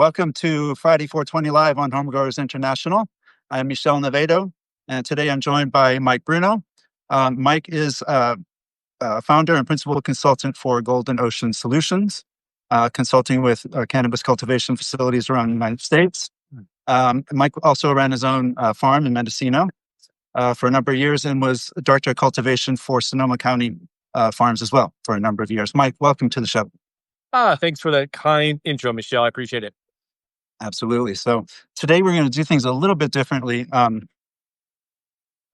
Welcome to Friday 420 Live on Homegrowers International. I'm Michelle Navedo, and today I'm joined by Mike Bruno. Mike is founder and principal consultant for Golden Ocean Solutions, consulting with cannabis cultivation facilities around the United States. Mike also ran his own farm in Mendocino for a number of years and was director of cultivation for Sonoma County farms as well for a number of years. Mike, welcome to the show. Thanks for that kind intro, Michelle. I appreciate it. Absolutely. So today we're going to do things a little bit differently. So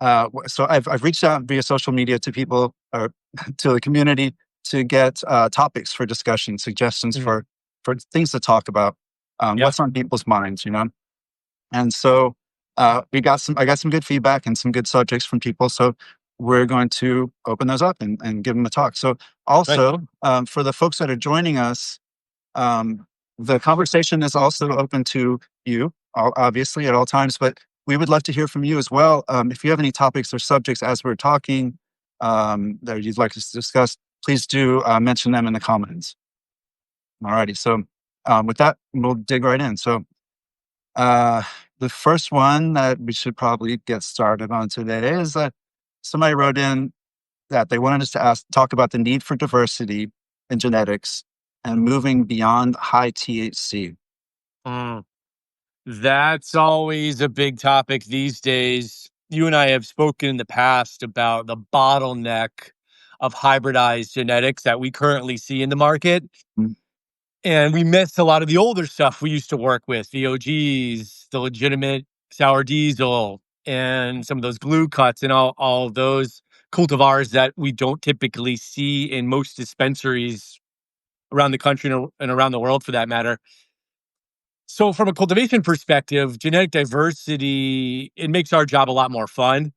I've reached out via social media to people or to the community to get topics for discussion, suggestions for things to talk about, what's on people's minds, And so I got some good feedback and some good subjects from people. So we're going to open those up and give them a talk. So also for the folks that are joining us, the conversation is also open to you, obviously at all times, but we would love to hear from you as well. If you have any topics or subjects as we're talking that you'd like us to discuss, please do mention them in the comments. All righty. So with that, we'll dig right in. So the first one that we should probably get started on today is that somebody wrote in that they wanted us to talk about the need for diversity in genetics and moving beyond high THC. That's always a big topic these days. You and I have spoken in the past about the bottleneck of hybridized genetics that we currently see in the market. And we miss a lot of the older stuff we used to work with, the OGs, the legitimate sour diesel, and some of those glue cuts and all of those cultivars that we don't typically see in most dispensaries around the country and around the world for that matter. So from a cultivation perspective, genetic diversity, it makes our job a lot more fun.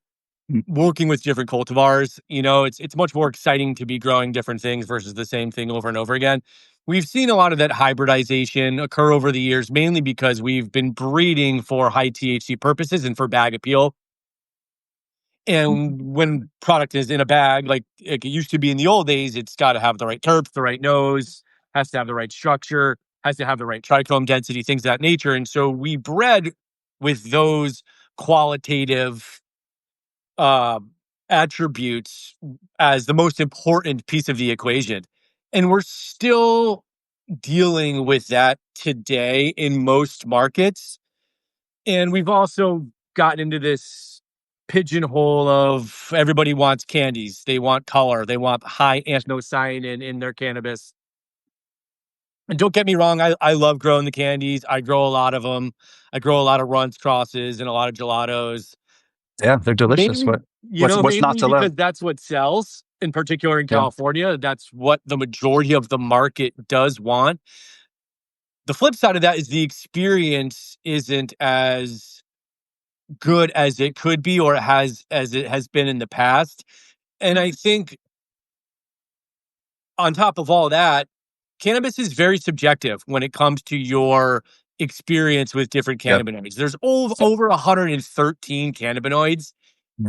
Working with different cultivars, it's much more exciting to be growing different things versus the same thing over and over again. We've seen a lot of that hybridization occur over the years, mainly because we've been breeding for high THC purposes and for bag appeal. And when product is in a bag, like it used to be in the old days, it's got to have the right terps, the right nose, has to have the right structure, has to have the right trichome density, things of that nature. And so we bred with those qualitative attributes as the most important piece of the equation. And we're still dealing with that today in most markets. And we've also gotten into this pigeonhole of everybody wants candies. They want color. They want high anthocyanin in their cannabis. And don't get me wrong, I love growing the candies. I grow a lot of them. I grow a lot of runs, crosses, and a lot of gelatos. Yeah, they're delicious. Mainly, What's not to love? because that's what sells, in particular in California. That's what the majority of the market does want. The flip side of that is the experience isn't as good as it could be or as it has been in the past. And I think on top of all that, cannabis is very subjective when it comes to your experience with different cannabinoids. There's over 113 cannabinoids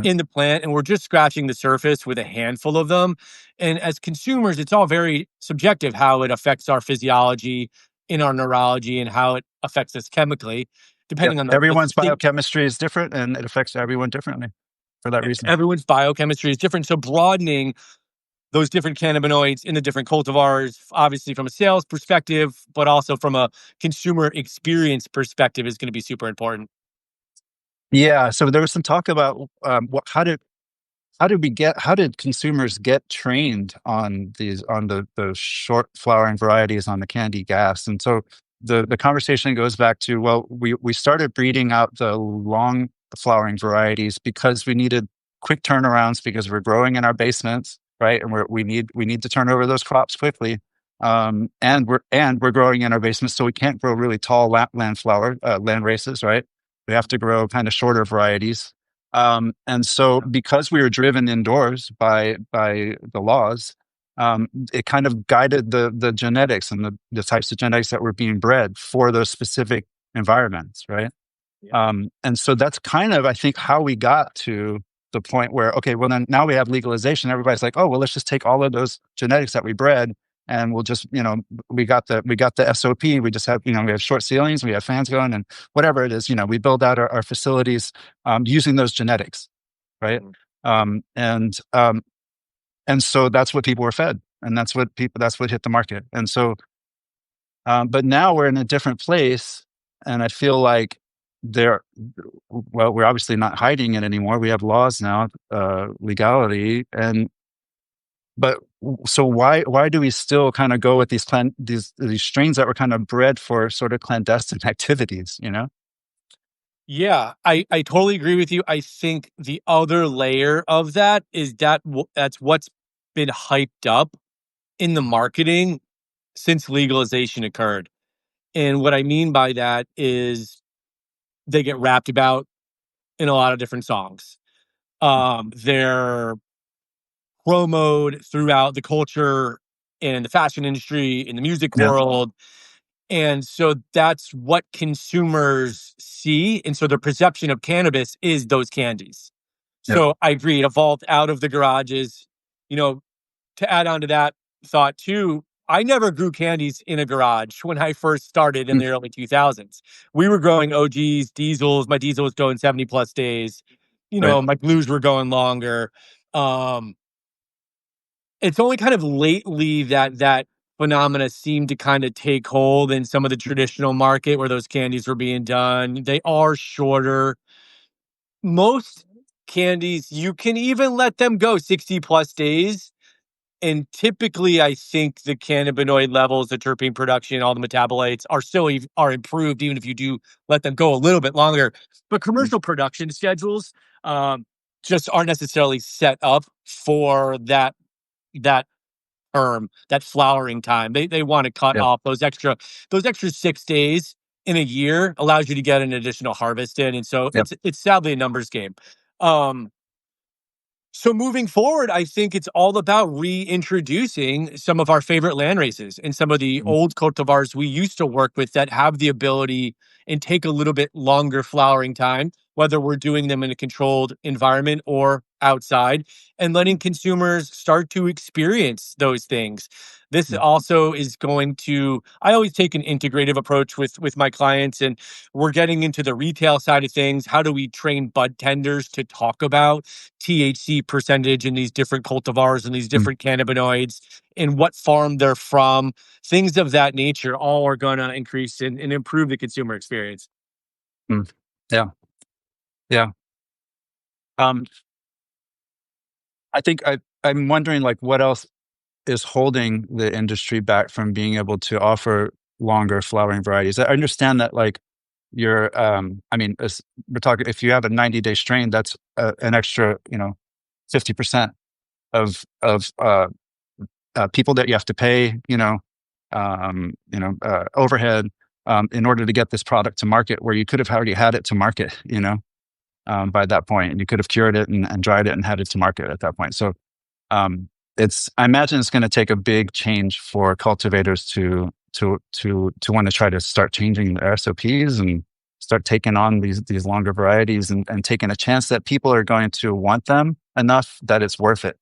in the plant, and we're just scratching the surface with a handful of them. And as consumers, it's all very subjective how it affects our physiology, in our neurology, and how it affects us chemically, depending on everyone's biochemistry is different, and it affects everyone differently for that reason. Everyone's biochemistry is different. So broadening those different cannabinoids in the different cultivars, obviously from a sales perspective, but also from a consumer experience perspective, is going to be super important. Yeah. So there was some talk about how did consumers get trained on the short flowering varieties on the candy gas? And so the conversation goes back to, well, we started breeding out the long flowering varieties because we needed quick turnarounds because we're growing in our basements, right? And we need to turn over those crops quickly. And we're growing in our basements, so we can't grow really tall land races, right? We have to grow kind of shorter varieties. And so because we were driven indoors by the laws, it kind of guided the genetics and the types of genetics that were being bred for those specific environments, right? And so that's kind of, I think, how we got to the point where, okay, well, then now we have legalization. Everybody's like, oh, well, let's just take all of those genetics that we bred and we'll just, we got the SOP. We just have, we have short ceilings, we have fans going, and whatever it is, we build out our facilities using those genetics, right? And so that's what people were fed, and that's what hit the market. And so, but now we're in a different place, and I feel like we're obviously not hiding it anymore. We have laws now, legality, but so why do we still kind of go with these strains that were kind of bred for sort of clandestine activities, Yeah, I totally agree with you. I think the other layer of that is that's what's been hyped up in the marketing since legalization occurred. And what I mean by that is they get rapped about in a lot of different songs. They're promoted throughout the culture, in the fashion industry, in the music Yeah. world. And so that's what consumers see. And so their perception of cannabis is those candies. Yeah. So I agree, it evolved out of the garages. You know, to add on to that thought too, I never grew candies in a garage when I first started in Mm. the early 2000s. We were growing OGs, diesels. My diesel was going 70 plus days. Right. My blues were going longer. Um, it's only kind of lately that phenomena seemed to kind of take hold in some of the traditional market where those candies were being done. They are shorter. Most candies, you can even let them go 60 plus days. And typically, I think the cannabinoid levels, the terpene production, all the metabolites are still are improved, even if you do let them go a little bit longer. But Mm. commercial production schedules just aren't necessarily set up for that that flowering time. They want to cut Yep. off those extra 6 days in a year allows you to get an additional harvest in. And so Yep. it's sadly a numbers game. Um, so moving forward, I think it's all about reintroducing some of our favorite land races and some of the Mm. old cultivars we used to work with that have the ability and take a little bit longer flowering time, whether we're doing them in a controlled environment or outside, and letting consumers start to experience those things. This Mm. also is going to, I always take an integrative approach with my clients, and we're getting into the retail side of things. How do we train bud tenders to talk about THC percentage in these different cultivars and these Mm. different cannabinoids and what farm they're from, things of that nature, all are going to increase and improve the consumer experience. Mm. Yeah. Yeah. Um, I think I'm wondering, like, what else is holding the industry back from being able to offer longer flowering varieties. I understand that, like, I mean, we're talking, if you have a 90-day strain, that's an extra, 50% of people that you have to pay, overhead, in order to get this product to market, where you could have already had it to market, by that point, and you could have cured it and dried it and had it to market at that point. So, I imagine it's going to take a big change for cultivators to want to try to start changing their SOPs and start taking on these longer varieties, and taking a chance that people are going to want them enough that it's worth it.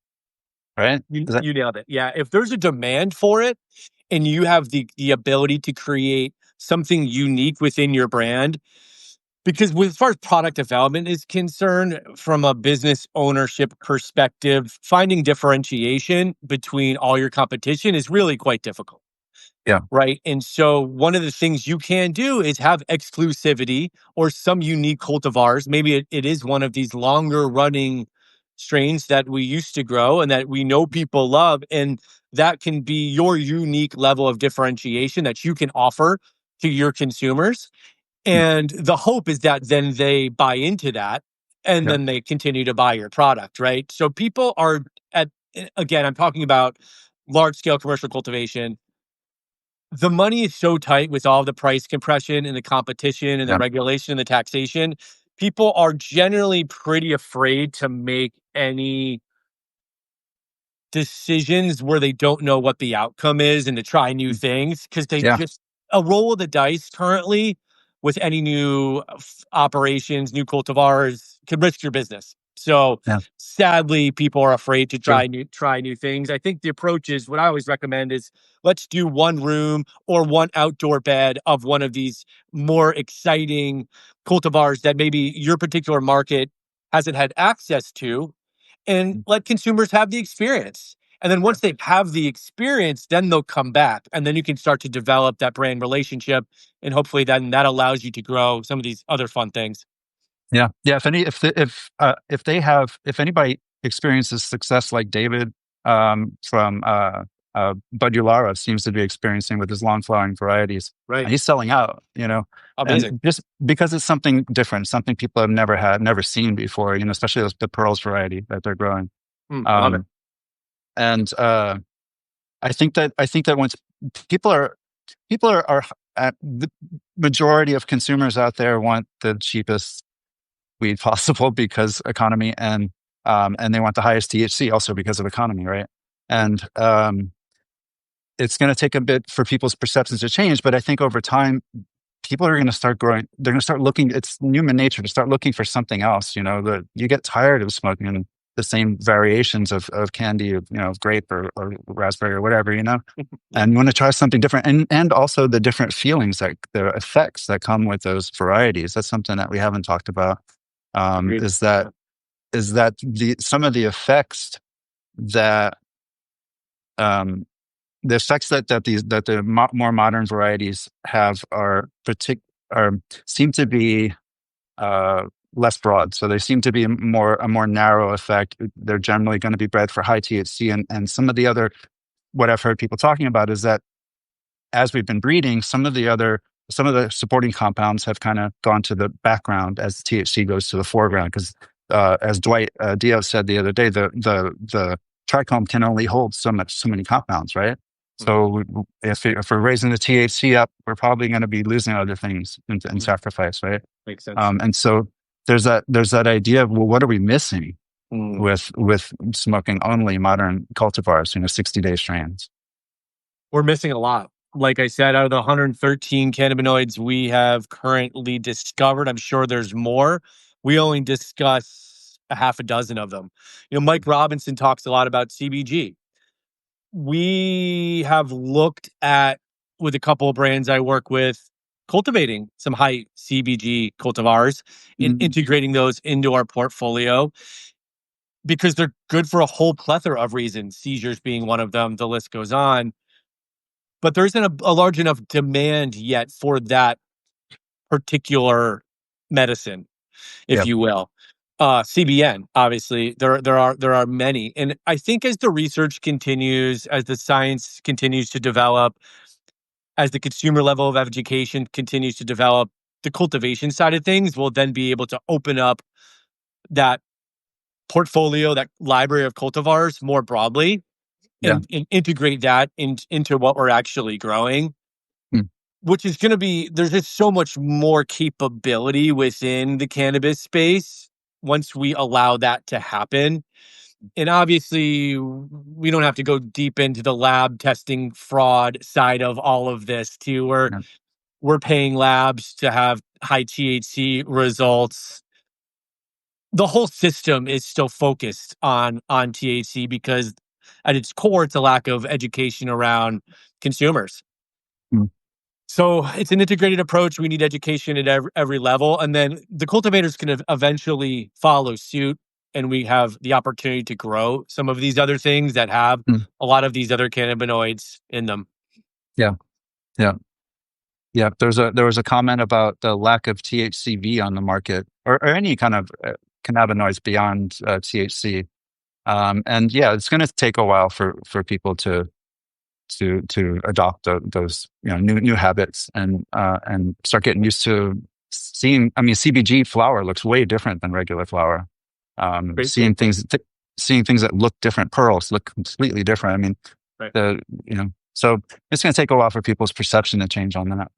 Right? You, Is that? you nailed it. Yeah. If there's a demand for it and you have the ability to create something unique within your brand, because as far as product development is concerned, from a business ownership perspective, finding differentiation between all your competition is really quite difficult. Yeah. Right. And so one of the things you can do is have exclusivity or some unique cultivars. Maybe it is one of these longer running strains that we used to grow and that we know people love. And that can be your unique level of differentiation that you can offer to your consumers. Mm. And the hope is that then they buy into that and Yeah. then they continue to buy your product. Right. So people are again, I'm talking about large scale commercial cultivation. The money is so tight with all the price compression and the competition and the Yeah. regulation and the taxation. People are generally pretty afraid to make any decisions where they don't know what the outcome is and to try new Mm. things because they Yeah. just a roll of the dice currently with any new operations, new cultivars could risk your business. So Yeah. sadly, people are afraid to Sure. try new things. I think the approach is, what I always recommend is, let's do one room or one outdoor bed of one of these more exciting cultivars that maybe your particular market hasn't had access to, and let consumers have the experience. And then once they have the experience, then they'll come back, and then you can start to develop that brand relationship, and hopefully then that allows you to grow some of these other fun things. Yeah. Yeah. If anybody experiences success like David from Bud Ulara seems to be experiencing with his long flowering varieties, and Right. he's selling out, Amazing. and just because it's something different, something people have never seen before, especially the pearls variety that they're growing. Love it. Um, and I think that once people are at the majority of consumers out there want the cheapest weed possible because economy, and they want the highest THC also because of economy, right? And it's going to take a bit for people's perceptions to change, but I think over time people are going to start growing. They're going to start looking. It's human nature to start looking for something else. You get tired of smoking the same variations of candy, of grape or raspberry or whatever, and you want to try something different, and also the different feelings, the effects that come with those varieties. That's something that we haven't talked about. Agreed. Is that some of the effects that the effects that the more modern varieties have are seem to be less broad. So they seem to be a more narrow effect. They're generally going to be bred for high THC, and some of the other, what I've heard people talking about is that as we've been breeding, some of the supporting compounds have kind of gone to the background as THC goes to the foreground. Because as Dwight Diaz said the other day, the trichome can only hold so many compounds, right? So if we're raising the THC up, we're probably going to be losing other things in sacrifice, right? Makes sense. And so there's that idea of, well, what are we missing with smoking only modern cultivars, 60-day strains? We're missing a lot. Like I said, out of the 113 cannabinoids we have currently discovered, I'm sure there's more. We only discuss a half a dozen of them. Mike Robinson talks a lot about CBG. We have looked at, with a couple of brands I work with, cultivating some high CBG cultivars and integrating those into our portfolio, because they're good for a whole plethora of reasons, seizures being one of them, the list goes on. But there isn't a large enough demand yet for that particular medicine, if Yeah. you will. CBN, obviously, there are many, and I think as the research continues, as the science continues to develop, as the consumer level of education continues to develop, the cultivation side of things will then be able to open up that portfolio, that library of cultivars more broadly, Yeah. and integrate that into what we're actually growing. Which is going to be, there's just so much more capability within the cannabis space once we allow that to happen. And obviously, we don't have to go deep into the lab testing fraud side of all of this too. We're paying labs to have high THC results. The whole system is still focused on THC, because at its core, it's a lack of education around consumers. So it's an integrated approach. We need education at every level. And then the cultivators can eventually follow suit. And we have the opportunity to grow some of these other things that have a lot of these other cannabinoids in them. Yeah. Yeah. Yeah. There was a comment about the lack of THCV on the market, or any kind of cannabinoids beyond THC. And yeah, it's going to take a while for people to adopt those new habits, and start getting used to seeing. I mean, CBG flower looks way different than regular flower. Seeing things that look different, pearls look completely different. I mean, so it's going to take a while for people's perception to change on that.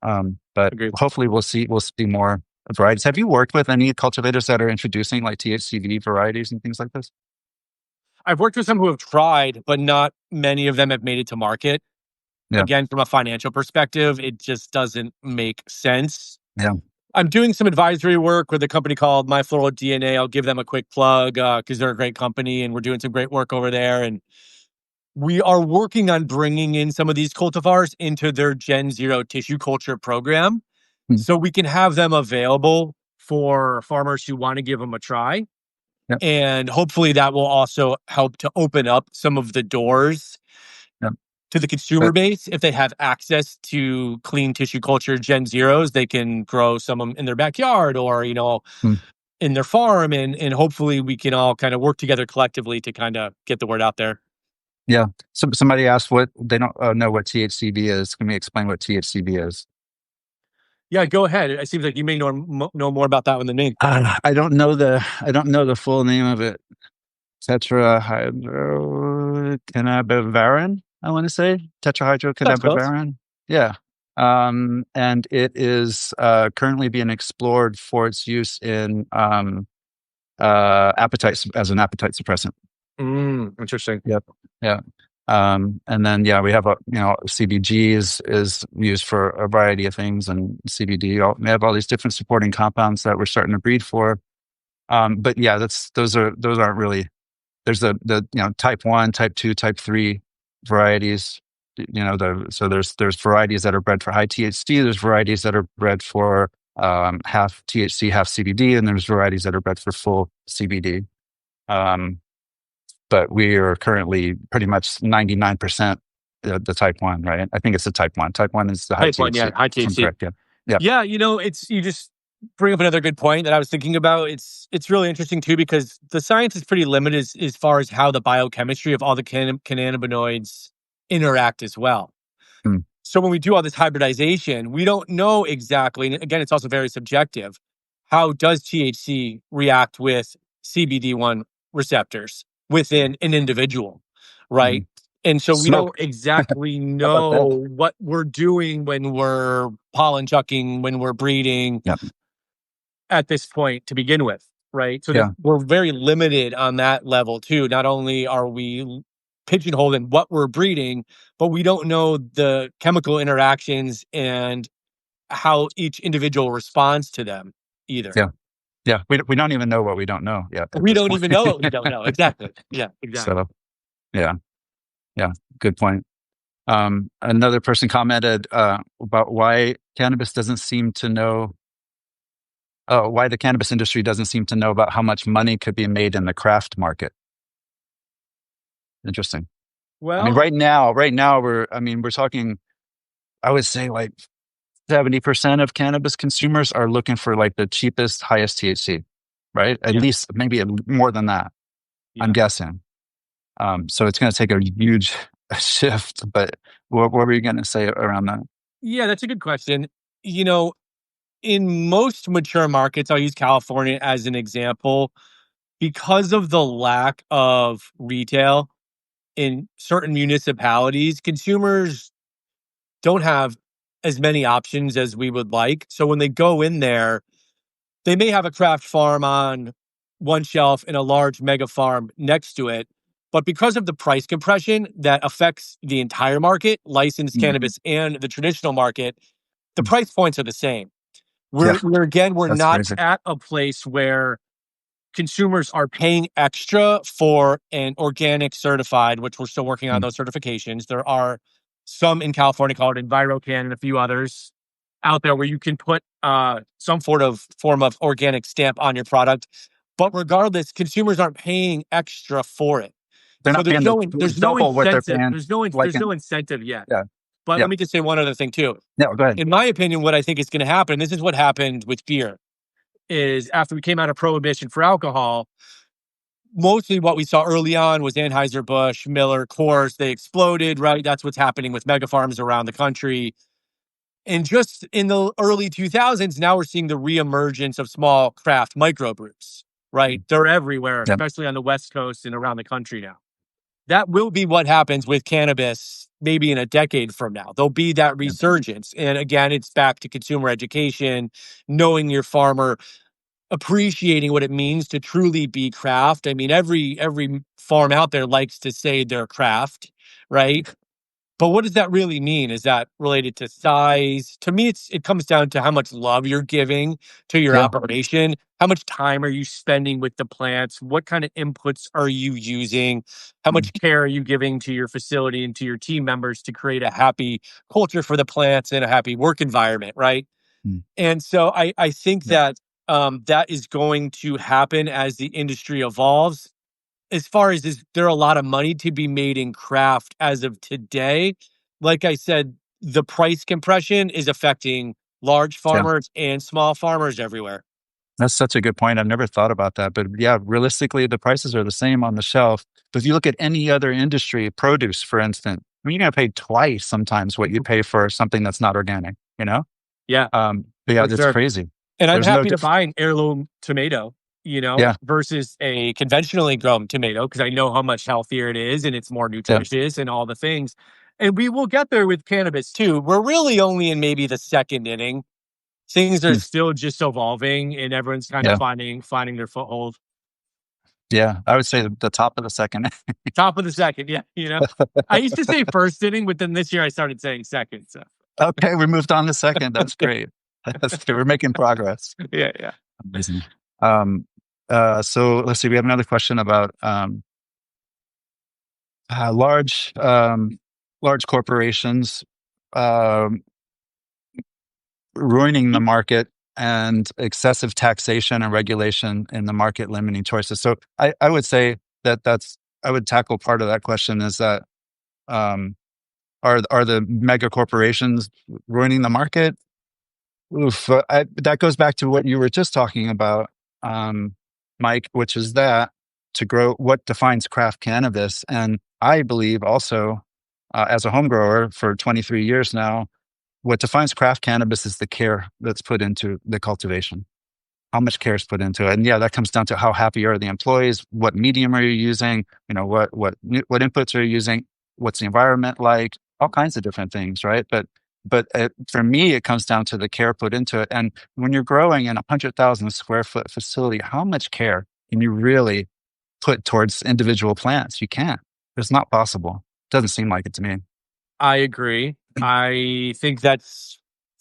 But Agreed. Hopefully we'll see more varieties. Have you worked with any cultivators that are introducing like THCV varieties and things like this? I've worked with some who have tried, but not many of them have made it to market. Yeah. Again, from a financial perspective, it just doesn't make sense. Yeah. I'm doing some advisory work with a company called My Floral DNA. I'll give them a quick plug because they're a great company and we're doing some great work over there. And we are working on bringing in some of these cultivars into their Gen Zero tissue culture program so we can have them available for farmers who want to give them a try. Yep. And hopefully that will also help to open up some of the doors to the consumer base. If they have access to clean tissue culture Gen Zeros, they can grow some of them in their backyard or, in their farm. And hopefully we can all kind of work together collectively to kind of get the word out there. Yeah. So somebody asked what they don't know what THCV is. Can we explain what THCV is? Yeah, go ahead. It seems like you may know more about that one than me. I don't know the full name of it. Tetrahydrocanabon, I want to say. Tetrahydrocanabon. Yeah. And it is currently being explored for its use in appetite as an appetite suppressant. Interesting. Yep. Yeah. And then we have CBG is used for a variety of things, and CBD. We have all these different supporting compounds that we're starting to breed for. But yeah, those aren't really. There's the type 1, type 2, type 3 varieties. So there's varieties that are bred for high THC. There's varieties that are bred for half THC, half CBD, and there's varieties that are bred for full CBD. But we are currently pretty much 99% the type 1, right? I think it's the type 1. Type 1 is the high Type 1, THC. yeah, high THC. Correct, yeah. Yeah, you just bring up another good point that I was thinking about. It's really interesting too because the science is pretty limited as far as how the biochemistry of all the cannabinoids interact as well. So when we do all this hybridization, we don't know exactly, and again, it's also very subjective, how does THC react with CBD1 receptors within an individual, right? And so we don't exactly know what we're doing when we're pollen chucking, when we're breeding at this point to begin with, right? So we're very limited on that level too. Not only are we pigeonholed in what we're breeding, but we don't know the chemical interactions and how each individual responds to them either. Yeah. We don't even know what we don't know yet. We don't even know what we don't know. Exactly. Yeah, exactly. So, yeah. Good point. Another person commented about why cannabis doesn't seem to know. Why the cannabis industry doesn't seem to know about how much money could be made in the craft market. Interesting. Well, I mean, right now we're talking, I would say like 70% of cannabis consumers are looking for like the cheapest, highest THC, right? At least maybe more than that, I'm guessing. So it's going to take a huge shift, but what were you going to say around that? Yeah, that's a good question. In most mature markets, I'll use California as an example, because of the lack of retail in certain municipalities, consumers don't have as many options as we would like. So when they go in there, they may have a craft farm on one shelf and a large mega farm next to it. But because of the price compression that affects the entire market, licensed cannabis and the traditional market, the price points are the same. We're not crazy. at a place where consumers are paying extra for an organic certified, which we're still working on those certifications. There are some in California called EnviroCan and a few others out there where you can put some form of organic stamp on your product. But regardless, consumers aren't paying extra for it. They're So not there's no incentive. there's no incentive yet. Yeah. But let me just say one other thing too. No, go ahead. In my opinion, what I think is going to happen, this is what happened with beer, is after we came out of prohibition for alcohol, mostly what we saw early on was Anheuser-Busch, Miller, Coors. They exploded, right? That's what's happening with mega farms around the country. And just in the early 2000s, now we're seeing the reemergence of small craft microbrews, right? They're everywhere, especially on the West Coast and around the country now. That will be what happens with cannabis maybe in a decade from now. There'll be that resurgence. And again, it's back to consumer education, knowing your farmer, appreciating what it means to truly be craft. I mean, every farm out there likes to say they're craft, right? But what does that really mean? Is that related to size? To me, it comes down to how much love you're giving to your Yeah. operation. How much time are you spending with the plants? What kind of inputs are you using? How Mm. much care are you giving to your facility and to your team members to create a happy culture for the plants and a happy work environment, right? Mm. And so I think Yeah. that that is going to happen as the industry evolves. As far as is there a lot of money to be made in craft as of today? Like I said, the price compression is affecting large Yeah. farmers and small farmers everywhere. That's such a good point. I've never thought about that. But yeah, realistically, the prices are the same on the shelf. But if you look at any other industry, produce, for instance, I mean, you're going to pay twice sometimes what you pay for something that's not organic, you know? Yeah, But yeah, for that's sure. crazy. And I'm There's no happy to diff. buy an heirloom tomato, Yeah. versus a conventionally grown tomato because I know how much healthier it is and it's more Yeah. nutritious and all the things. And we will get there with cannabis too. We're really only in maybe the second inning. Things are Mm. still just evolving and everyone's kind of Yeah. finding their foothold. Yeah. I would say the top of the second. Top of the second, yeah. I used to say first inning, but then this year I started saying second. So Okay. We moved on to second. That's great. That's great. We're making progress. yeah, yeah. Amazing. Um, so let's see. We have another question about uh, large um, large corporations um, ruining the market and excessive taxation and regulation in the market limiting choices. So I would say that's I would tackle part of that question is that um, are the mega corporations ruining the market? Oof, that goes back to what you were just talking about, um, Mike, which is that to grow what defines craft cannabis. And I believe also, as a home grower for 23 years now, what defines craft cannabis is the care that's put into the cultivation. How much care is put into it, and yeah, that comes down to how happy are the employees, what medium are you using, what inputs are you using, what's the environment like, all kinds of different things, right? But for me, it comes down to the care put into it. And when you're growing in a 100,000 square foot facility, how much care can you really put towards individual plants? You can't. It's not possible. Doesn't seem like it to me. I agree. I think that's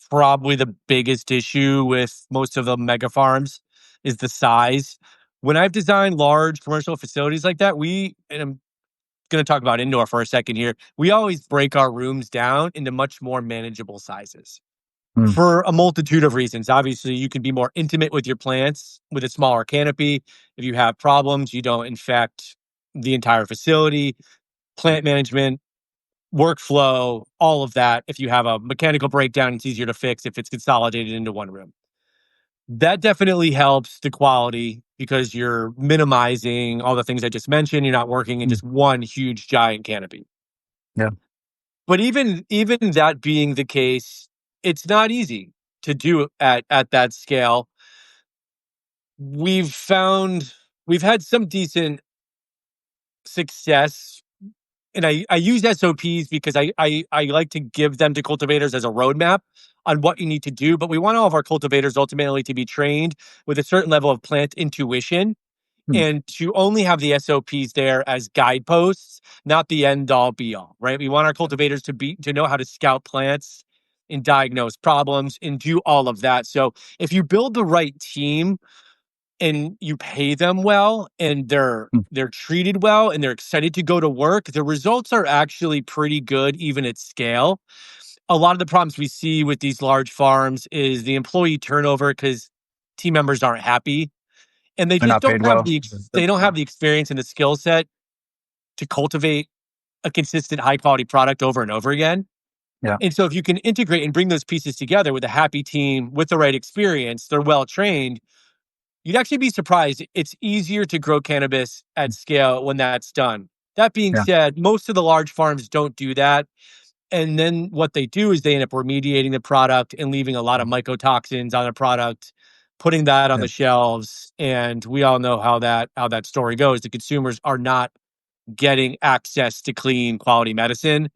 probably the biggest issue with most of the mega farms is the size. When I've designed large commercial facilities like that, and I'm going to talk about indoor for a second here, we always break our rooms down into much more manageable sizes Mm. for a multitude of reasons. Obviously, you can be more intimate with your plants with a smaller canopy. If you have problems, you don't infect the entire facility. Plant management, workflow, all of that. If you have a mechanical breakdown, it's easier to fix if it's consolidated into one room. That definitely helps the quality because you're minimizing all the things I just mentioned. You're not working in Mm. just one huge giant canopy. Yeah. But even that being the case, it's not easy to do at that scale. We've found we've had some decent success. And I use SOPs because I like to give them to cultivators as a roadmap on what you need to do. But we want all of our cultivators ultimately to be trained with a certain level of plant intuition Mm. and to only have the SOPs there as guideposts, not the end all be all, right? We want our cultivators to know how to scout plants and diagnose problems and do all of that. So if you build the right team and you pay them well and Mm. they're treated well and they're excited to go to work, the results are actually pretty good even at scale. A lot of the problems we see with these large farms is the employee turnover because team members aren't happy and they They're just not paid well. they don't have the experience and the skill set to cultivate a consistent high quality product over and over again. Yeah. And so if you can integrate and bring those pieces together with a happy team with the right experience, they're well trained. You'd actually be surprised. It's easier to grow cannabis at scale when that's done. That being Yeah. said, most of the large farms don't do that. And then what they do is they end up remediating the product and leaving a lot of mycotoxins on the product, putting that on Yeah. the shelves. And we all know how that story goes. The consumers are not getting access to clean quality medicine.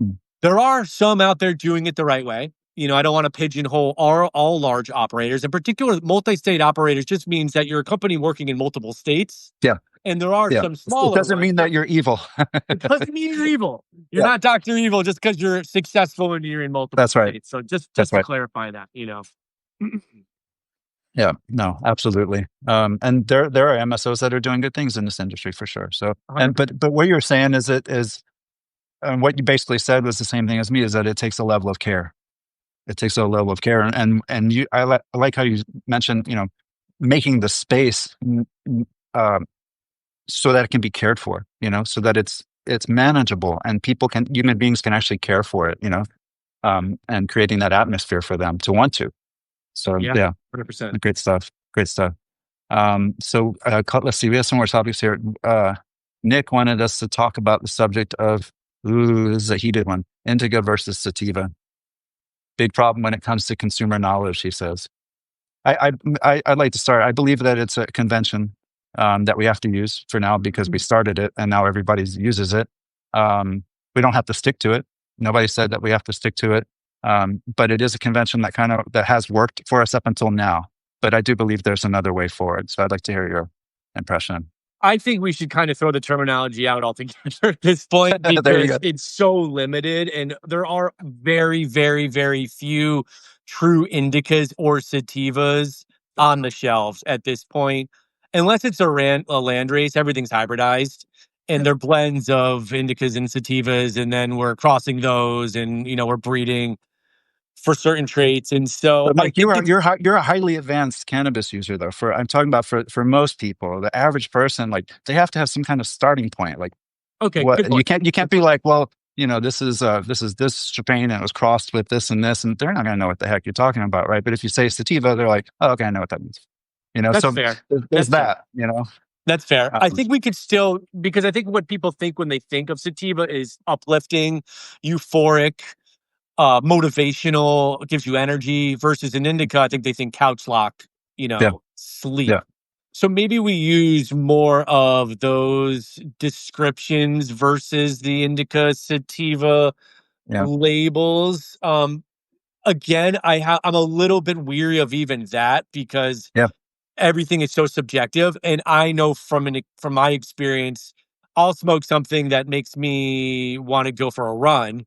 Mm. There are some out there doing it the right way. I don't want to pigeonhole all large operators. In particular, multi-state operators just means that you're a company working in multiple states. Yeah. And there are Yeah. some It smaller doesn't ones. mean that you're evil. It doesn't mean you're evil. You're Yeah. not Dr. Evil just because you're successful and you're in multiple That's right. states. So just That's to right. clarify that, Yeah, no, absolutely. And there are MSOs that are doing good things in this industry for sure. So, and 100%. but what you're saying and what you basically said was the same thing as me, is that it takes a level of care. It takes a level of care, I like how you mentioned, making the space so that it can be cared for, so that it's manageable and human beings can actually care for it, and creating that atmosphere for them to want to. So yeah, 100%. great stuff. Great stuff. Let's see, we have some more topics here. Nick wanted us to talk about the subject of, this is a heated one, indica versus sativa. Big problem when it comes to consumer knowledge, he says. I'd like to start. I believe that it's a convention that we have to use for now because we started it and now everybody uses it. We don't have to stick to it. Nobody said that we have to stick to it. But it is a convention that has worked for us up until now. But I do believe there's another way forward. So I'd like to hear your impression. I think we should kind of throw the terminology out altogether at this point because it's so limited and there are very, very, very few true indicas or sativas on the shelves at this point. Unless it's a land race, everything's hybridized and they're blends of indicas and sativas, and then we're crossing those and, we're breeding for certain traits. And so, but Mike, you're a highly advanced cannabis user, though. I'm talking about for most people, the average person, like they have to have some kind of starting point. Like, okay, what you can't be like, well, this is this strain and it was crossed with this, and they're not going to know what the heck you're talking about, right? But if you say sativa, they're like, oh, okay, I know what that means. That's so fair. There's that. That's fair. I think we could still, because I think what people think when they think of sativa is uplifting, euphoric, motivational, gives you energy, versus an indica. I think they think couch lock, sleep. Yeah. So maybe we use more of those descriptions versus the indica sativa labels. Again, I'm a little bit weary of even that because everything is so subjective. And I know from my experience, I'll smoke something that makes me want to go for a run,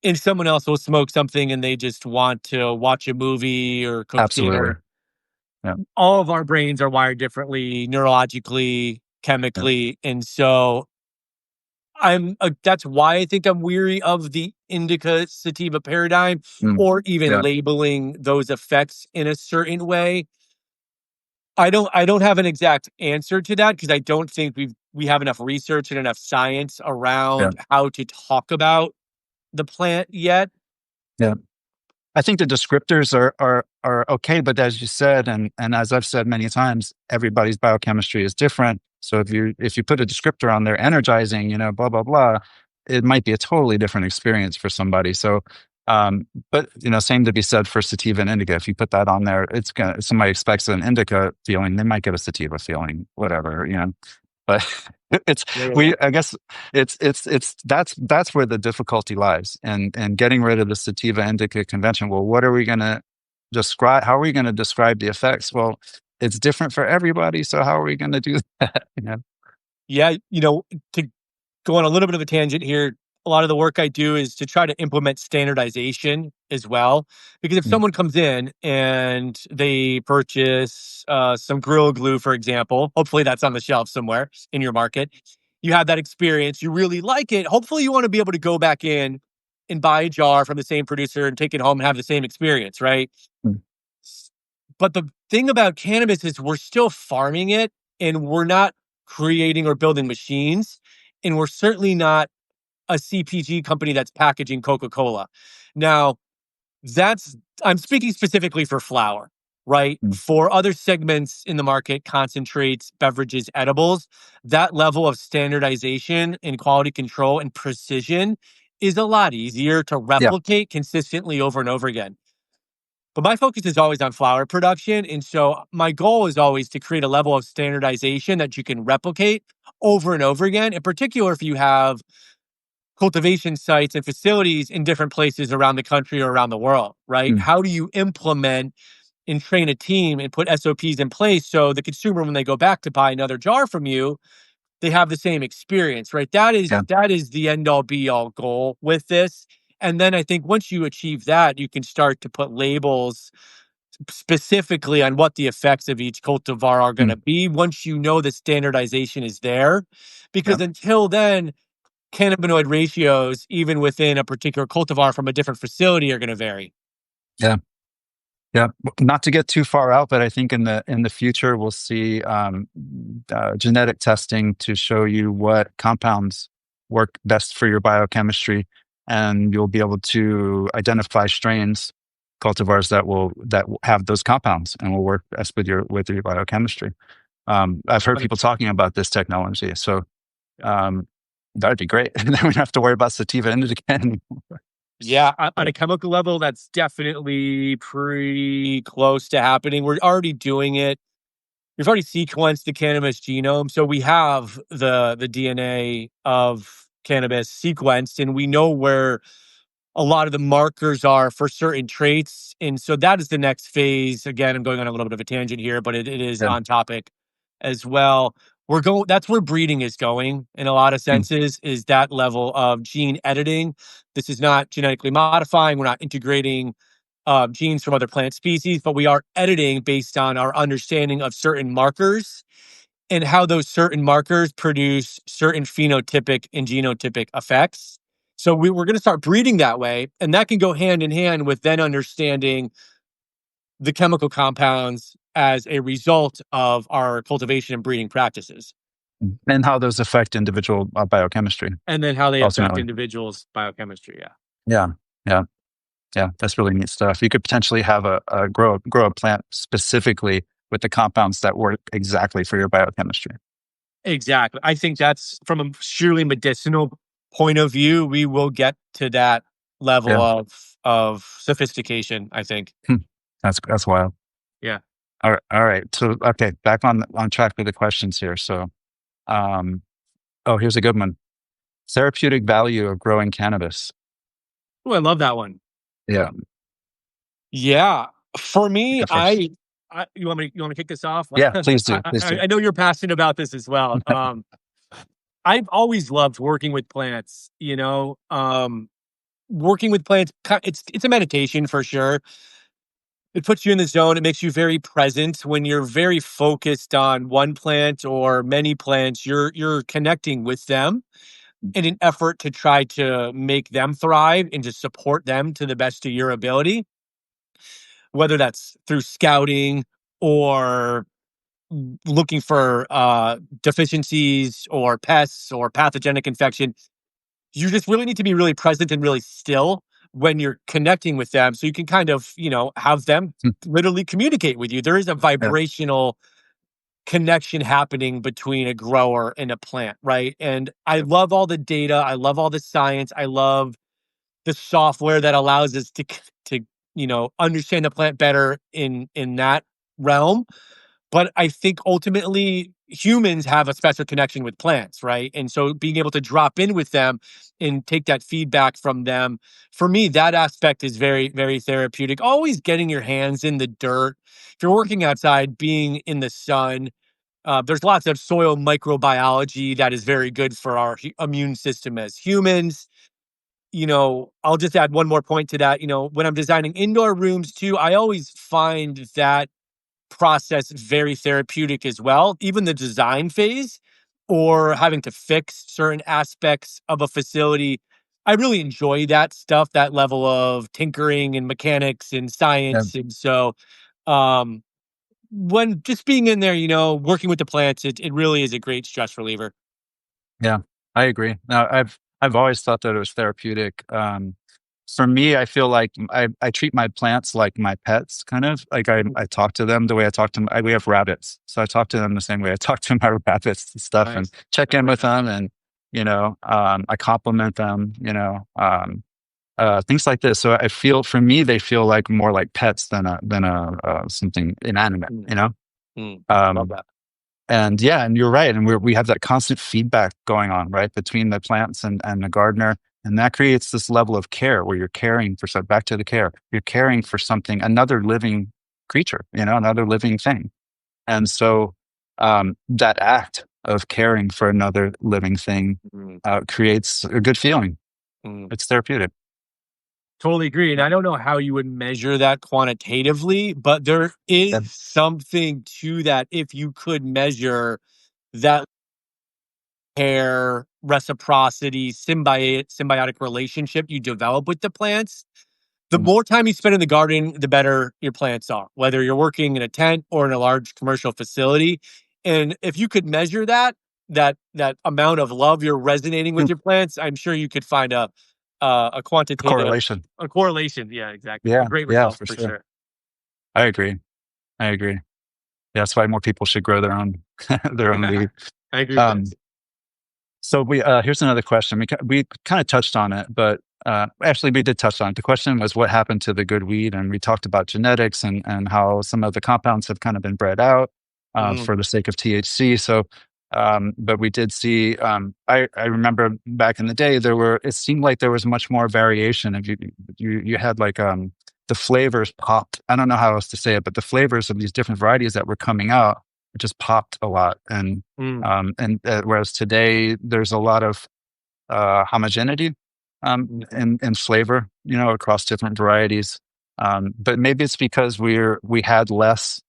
and someone else will smoke something and they just want to watch a movie or cook dinner. Yeah. All of our brains are wired differently, neurologically, chemically. And so that's why I think I'm weary of the indica sativa paradigm or even labeling those effects in a certain way. I don't have an exact answer to that because I don't think we have enough research and enough science around how to talk about the plant yet. Yeah. I think the descriptors are okay, but as you said, and as I've said many times, everybody's biochemistry is different. So if you put a descriptor on there, energizing, blah blah blah, it might be a totally different experience for somebody. So, but same to be said for sativa and indica. If you put that on there, somebody expects an indica feeling, they might get a sativa feeling, whatever, But I guess that's where the difficulty lies, and getting rid of the sativa indica convention. Well, what are we going to describe? How are we going to describe the effects? Well, it's different for everybody. So how are we going to do that? Yeah, to go on a little bit of a tangent here, a lot of the work I do is to try to implement standardization as well. Because if someone comes in and they purchase some Gorilla Glue, for example, hopefully that's on the shelf somewhere in your market. You have that experience, you really like it. Hopefully you want to be able to go back in and buy a jar from the same producer and take it home and have the same experience, right? But the thing about cannabis is we're still farming it and we're not creating or building machines. And we're certainly not a CPG company that's packaging Coca-Cola. Now, I'm speaking specifically for flower, right? For other segments in the market, concentrates, beverages, edibles, that level of standardization and quality control and precision is a lot easier to replicate consistently over and over again. But my focus is always on flower production. And so my goal is always to create a level of standardization that you can replicate over and over again. In particular, if you have cultivation sites and facilities in different places around the country or around the world, right? How do you implement and train a team and put SOPs in place so the consumer, when they go back to buy another jar from you, they have the same experience, right? That is the end all be all goal with this. And then I think once you achieve that, you can start to put labels specifically on what the effects of each cultivar are going to be once you know the standardization is there. Because until then, cannabinoid ratios, even within a particular cultivar from a different facility, are going to vary. Yeah. Yeah, not to get too far out, but I think in the future we'll see genetic testing to show you what compounds work best for your biochemistry, and you'll be able to identify strains, cultivars that have those compounds and will work best with your biochemistry. I've heard people talking about this technology, so that'd be great. And then we don't have to worry about sativa indica anymore. Yeah, on a chemical level, that's definitely pretty close to happening. We're already doing it. We've already sequenced the cannabis genome, so we have the DNA of cannabis sequenced, and we know where a lot of the markers are for certain traits. And so that is the next phase. Again, I'm going on a little bit of a tangent here, but it is on topic as well. That's where breeding is going in a lot of senses, is that level of gene editing. This is not genetically modifying. We're not integrating genes from other plant species, but we are editing based on our understanding of certain markers and how those certain markers produce certain phenotypic and genotypic effects. So we're going to start breeding that way, and that can go hand in hand with then understanding the chemical compounds as a result of our cultivation and breeding practices. And how those affect individual biochemistry. And then how they ultimately affect individuals' biochemistry, Yeah. That's really neat stuff. You could potentially have grow a plant specifically with the compounds that work exactly for your biochemistry. Exactly. I think that's from a surely medicinal point of view, we will get to that level of sophistication, I think. That's wild. Yeah. All right. So, okay, back on track with the questions here. So, here's a good one. Therapeutic value of growing cannabis. Oh, I love that one. Yeah. Yeah. For me, you want to kick this off? Yeah, please do. I know you're passionate about this as well. I've always loved working with plants, working with plants. It's a meditation for sure. It puts you in the zone. It makes you very present. When you're very focused on one plant or many plants, you're connecting with them in an effort to try to make them thrive and to support them to the best of your ability, whether that's through scouting or looking for deficiencies or pests or pathogenic infection. You just really need to be really present and really still when you're connecting with them, so you can kind of, have them literally communicate with you. There is a vibrational connection happening between a grower and a plant, right? And I love all the data. I love all the science. I love the software that allows us to understand the plant better in that realm. But I think ultimately humans have a special connection with plants, right? And so being able to drop in with them and take that feedback from them, for me, that aspect is very, very therapeutic. Always getting your hands in the dirt. If you're working outside, being in the sun, there's lots of soil microbiology that is very good for our immune system as humans. I'll just add one more point to that. When I'm designing indoor rooms too, I always find that process very therapeutic as well, even the design phase or having to fix certain aspects of a facility. I really enjoy that stuff, that level of tinkering and mechanics and science. And so when just being in there, working with the plants, it really is a great stress reliever. Yeah, I agree. Now, I've always thought that it was therapeutic. For me, I feel like I treat my plants like my pets, kind of like I talk to them the way I talk to we have rabbits, so I talk to them the same way I talk to my rabbits and stuff, and check in with them, and I compliment them, things like this. So I feel, for me, they feel like more like pets than a something inanimate, Love that. and yeah, and you're right. And we have that constant feedback going on, right, between the plants and the gardener. And that creates this level of care where you're caring for back to the care. You're caring for something, another living creature, another living thing. And so that act of caring for another living thing creates a good feeling. It's therapeutic. Totally agree. And I don't know how you would measure that quantitatively, but there is something to that if you could measure that care, reciprocity, symbiotic relationship you develop with the plants. The more time you spend in the garden, the better your plants are, whether you're working in a tent or in a large commercial facility. And if you could measure that amount of love you're resonating with your plants, I'm sure you could find a quantitative Correlation. a correlation. Yeah, exactly. Yeah, A great yeah, result for for sure. sure. I agree. Yeah, that's why more people should grow their own weed. I agree with that. So here's another question. We kind of touched on it, but actually we did touch on it. The question was what happened to the good weed, and we talked about genetics and how some of the compounds have kind of been bred out for the sake of THC. So, but we did see. I remember back in the day it seemed like there was much more variation. If you had like the flavors popped. I don't know how else to say it, but the flavors of these different varieties that were coming out just popped a lot. And whereas today there's a lot of homogeneity in flavor, across different varieties. But maybe it's because we had less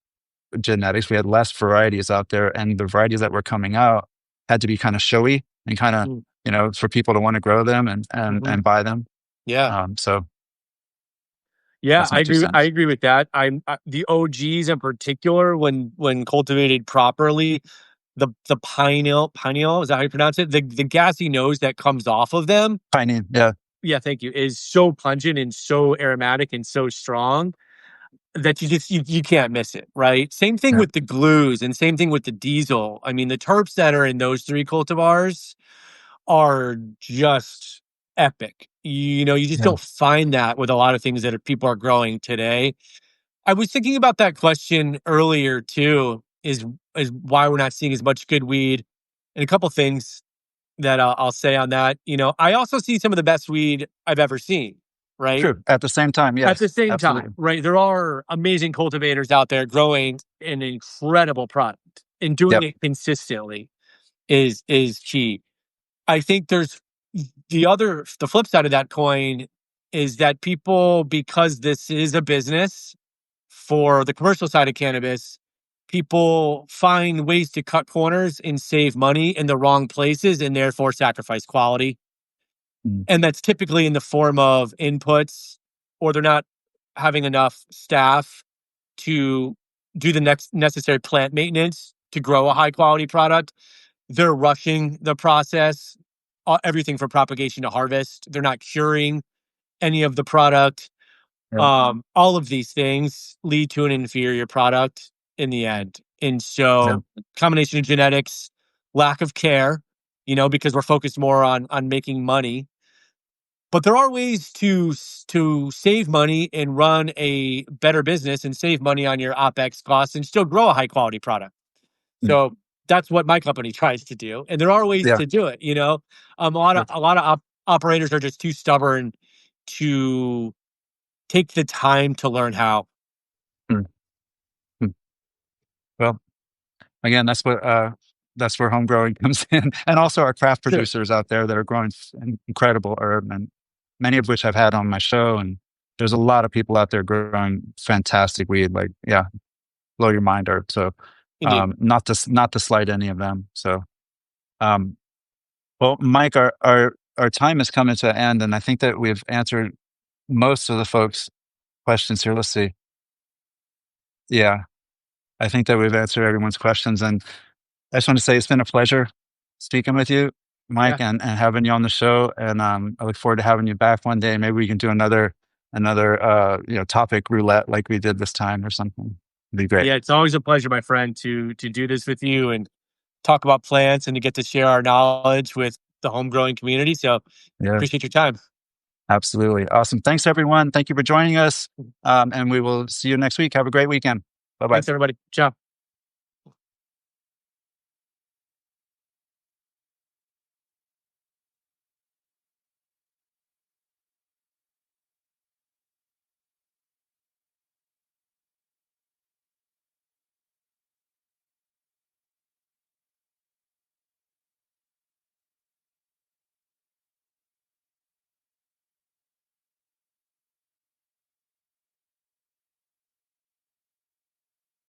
genetics, we had less varieties out there, and the varieties that were coming out had to be kind of showy and kind of, for people to want to grow them and buy them. Yeah. So Yeah, that's my 2 I cents. agree with that. The OGs in particular, when cultivated properly, the pineal, is that how you pronounce it? The gassy nose that comes off of them. Piney, yeah. Yeah, thank you. Is so pungent and so aromatic and so strong that you can't miss it, right? Same thing Yeah. with the glues and same thing with the diesel. I mean, the terps that are in those 3 cultivars are just epic. You just Yeah. don't find that with a lot of things that people are growing today. I was thinking about that question earlier too, is why we're not seeing as much good weed. And a couple things that I'll say on that. I also see some of the best weed I've ever seen, right? True. At the same time, At the yes, same time, absolutely. right? There are amazing cultivators out there growing an incredible product, and doing Yep. it consistently is key. I think there's the flip side of that coin is that people, because this is a business for the commercial side of cannabis, people find ways to cut corners and save money in the wrong places and therefore sacrifice quality. Mm. And that's typically in the form of inputs, or they're not having enough staff to do the next necessary plant maintenance to grow a high quality product. They're rushing the process, everything from propagation to harvest. They're not curing any of the product. Yeah. All of these things lead to an inferior product in the end. And Yeah. so, combination of genetics, lack of care, because we're focused more on making money. But there are ways to save money and run a better business and save money on your OpEx costs and still grow a high quality product. Mm. So that's what my company tries to do, and there are ways Yeah. to do it. A lot of Sure. operators are just too stubborn to take the time to learn how. Mm. Mm. Well, again, that's where home growing comes in, and also our craft Sure. producers out there that are growing incredible herb, and many of which I've had on my show. And there's a lot of people out there growing fantastic weed, like blow your mind herb. So, Indeed. not to slight any of them. So, um, well, Mike, our time is coming to an end, and I think that we've answered most of the folks' questions here. Let's see. Yeah, I think that we've answered everyone's questions, and I just want to say it's been a pleasure speaking with you, Yeah. Mike, and having you on the show. And I look forward to having you back one day. Maybe we can do another topic roulette like we did this time or something. It'd be great. Yeah. It's always a pleasure, my friend, to do this with you and talk about plants and to get to share our knowledge with the home growing community. So Yeah, appreciate your time. absolutely. Awesome. Thanks, everyone. Thank you for joining us. And we will see you next week. Have a great weekend. Bye bye. Thanks, everybody. Ciao.